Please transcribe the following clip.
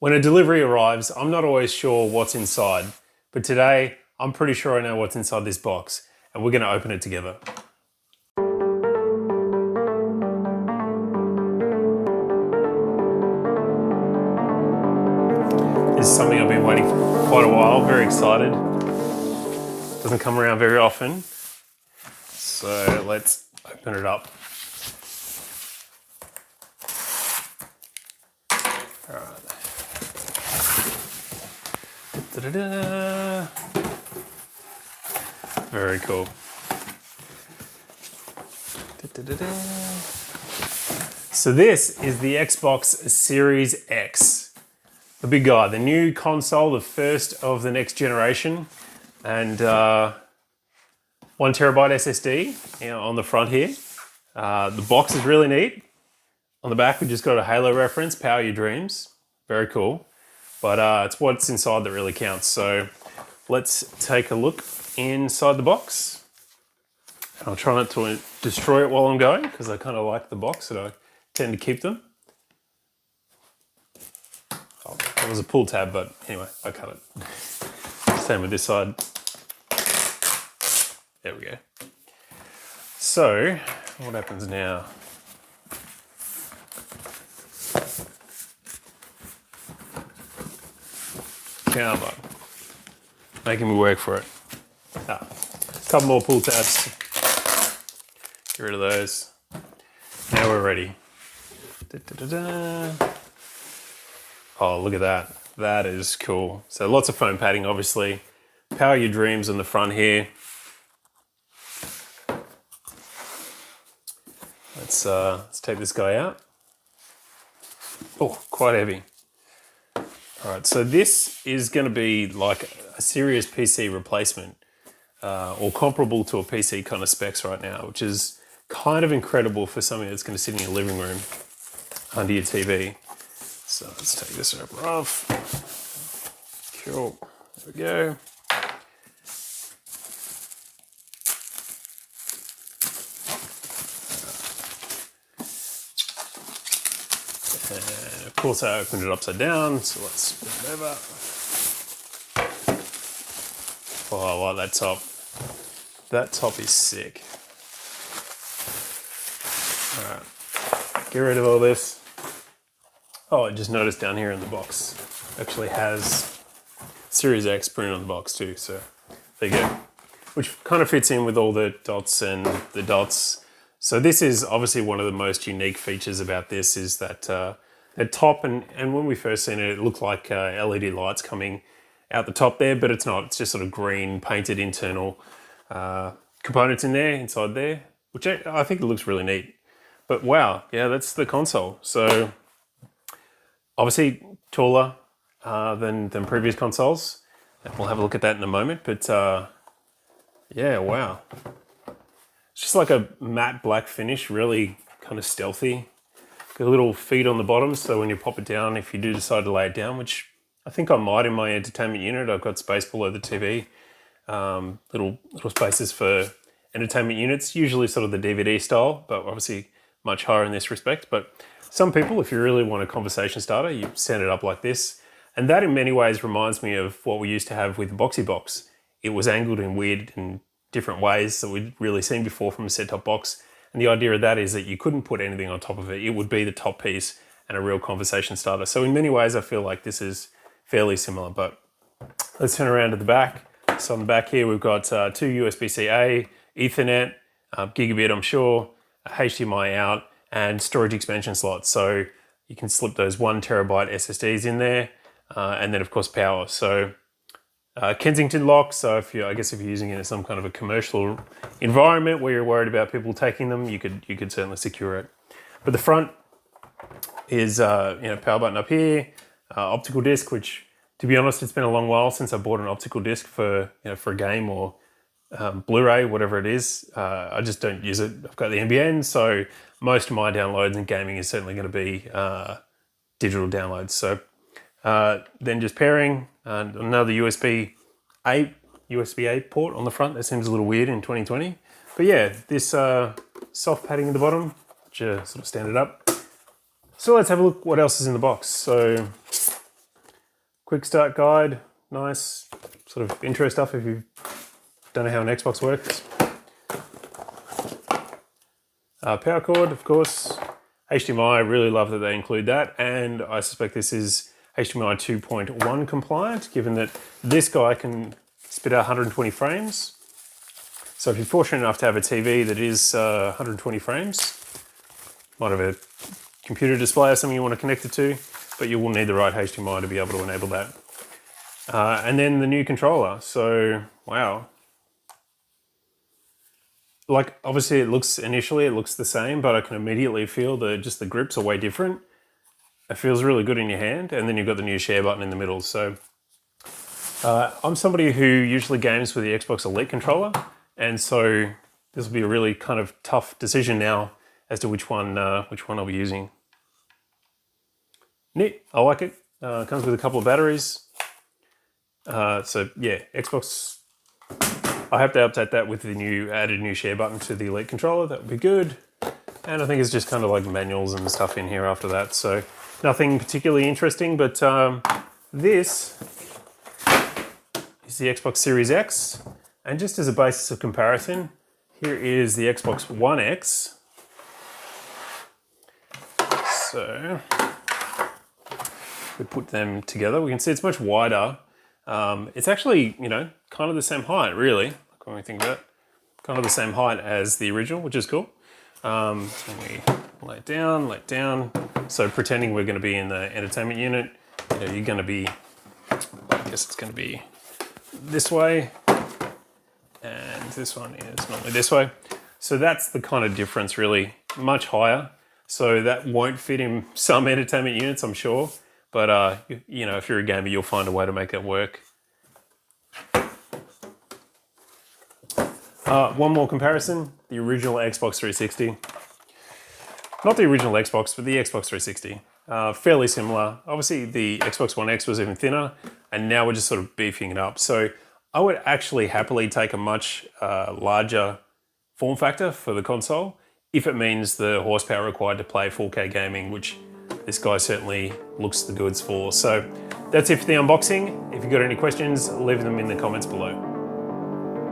When a delivery arrives, I'm not always sure what's inside, but today I'm pretty sure I know what's inside this box, and we're going to open it together. This is something I've been waiting for quite a while, very excited. Doesn't come around very often, so let's open it up. All right. Da-da-da. Very cool. Da-da-da-da. So this is the Xbox Series X, the big guy, the new console, the first of the next generation, and 1 terabyte SSD on the front here. The box is really neat. On the back, we just got a Halo reference, Power Your Dreams. Very cool. But it's what's inside that really counts. So let's take a look inside the box. And I'll try not to destroy it while I'm going, because I kind of like the box and I tend to keep them. Oh, that was a pull tab, but anyway, I cut it. Same with this side. There we go. So, what happens now? Power button. Making me work for it. A couple more pull tabs. Get rid of those. Now we're ready. Da-da-da-da. Oh, look at that. That is cool. So lots of foam padding, obviously. Power Your Dreams on the front here. Let's take this guy out. Oh, quite heavy. All right, so this is going to be like a serious PC replacement or comparable to a PC kind of specs right now, which is kind of incredible for something that's going to sit in your living room under your TV. So let's take this over off. Cool, there we go. And of course I opened it upside down, so let's flip it over. Oh, I like that top. That top is sick. All right, get rid of all this. Oh, I just noticed down here in the box, actually has Series X printed on the box too, so there you go. Which kind of fits in with all the dots and the dots. So this is obviously one of the most unique features about this is that top, and when we first seen it, it looked like LED lights coming out the top there, but it's not. It's just sort of green painted internal components in there, inside there, which I think it looks really neat. But wow, yeah, that's the console. So obviously taller than previous consoles. And we'll have a look at that in a moment, but yeah, wow. It's just like a matte black finish, really kind of stealthy. Got a little feed on the bottom, so when you pop it down, if you do decide to lay it down, which I think I might in my entertainment unit, I've got space below the TV, little spaces for entertainment units, usually sort of the DVD style, but obviously much higher in this respect. But some people, if you really want a conversation starter, you stand it up like this. And that in many ways reminds me of what we used to have with the Boxy Box. It was angled in weird and different ways that we'd really seen before from a set-top box. And the idea of that is that you couldn't put anything on top of it. It would be the top piece and a real conversation starter. So in many ways, I feel like this is fairly similar, but let's turn around to the back. So on the back here, we've got two USB-C-A, Ethernet, gigabit, I'm sure, HDMI out, and storage expansion slots. So you can slip those 1 terabyte SSDs in there, and then of course power. So Kensington lock, so if you're using it in some kind of a commercial environment where you're worried about people taking them, you could certainly secure it. But the front is power button up here, optical disc, which to be honest, it's been a long while since I bought an optical disc for a game or Blu-ray, whatever it is. I just don't use it. I've got the NBN, so most of my downloads in gaming is certainly going to be digital downloads. So then just pairing, and another USB-A port on the front. That seems a little weird in 2020. But yeah, this soft padding at the bottom, which sort of stand it up. So let's have a look what else is in the box. So quick start guide, nice sort of intro stuff if you don't know how an Xbox works. Power cord, of course. HDMI, I really love that they include that, and I suspect this is HDMI 2.1 compliant, given that this guy can spit out 120 frames. So if you're fortunate enough to have a TV that is 120 frames, might have a computer display or something you want to connect it to, but you will need the right HDMI to be able to enable that. And then the new controller. So, wow. Like, obviously initially it looks the same, but I can immediately feel that just the grips are way different. It feels really good in your hand, and then you've got the new share button in the middle. So I'm somebody who usually games with the Xbox Elite controller, and so this will be a really kind of tough decision now as to which one I'll be using. Neat, I like it. Comes with a couple of batteries. So yeah, Xbox. I have to update that with the added new share button to the Elite controller. That would be good. And I think it's just kind of like manuals and stuff in here after that. So nothing particularly interesting, but this is the Xbox Series X. And just as a basis of comparison, here is the Xbox One X. So we put them together. We can see it's much wider. It's actually, kind of the same height, really. Like when we think about it, kind of the same height as the original, which is cool. So we lay it down. So pretending we're going to be in the entertainment unit, you're going to be, I guess it's going to be this way, and this one is normally this way. So that's the kind of difference, really, much higher. So that won't fit in some entertainment units, I'm sure. But, if you're a gamer, you'll find a way to make it work. One more comparison, the original Xbox 360. Not the original Xbox, but the Xbox 360. Fairly similar. Obviously, the Xbox One X was even thinner, and now we're just sort of beefing it up. So I would actually happily take a much larger form factor for the console if it means the horsepower required to play 4K gaming, which this guy certainly looks the goods for. So that's it for the unboxing. If you've got any questions, leave them in the comments below.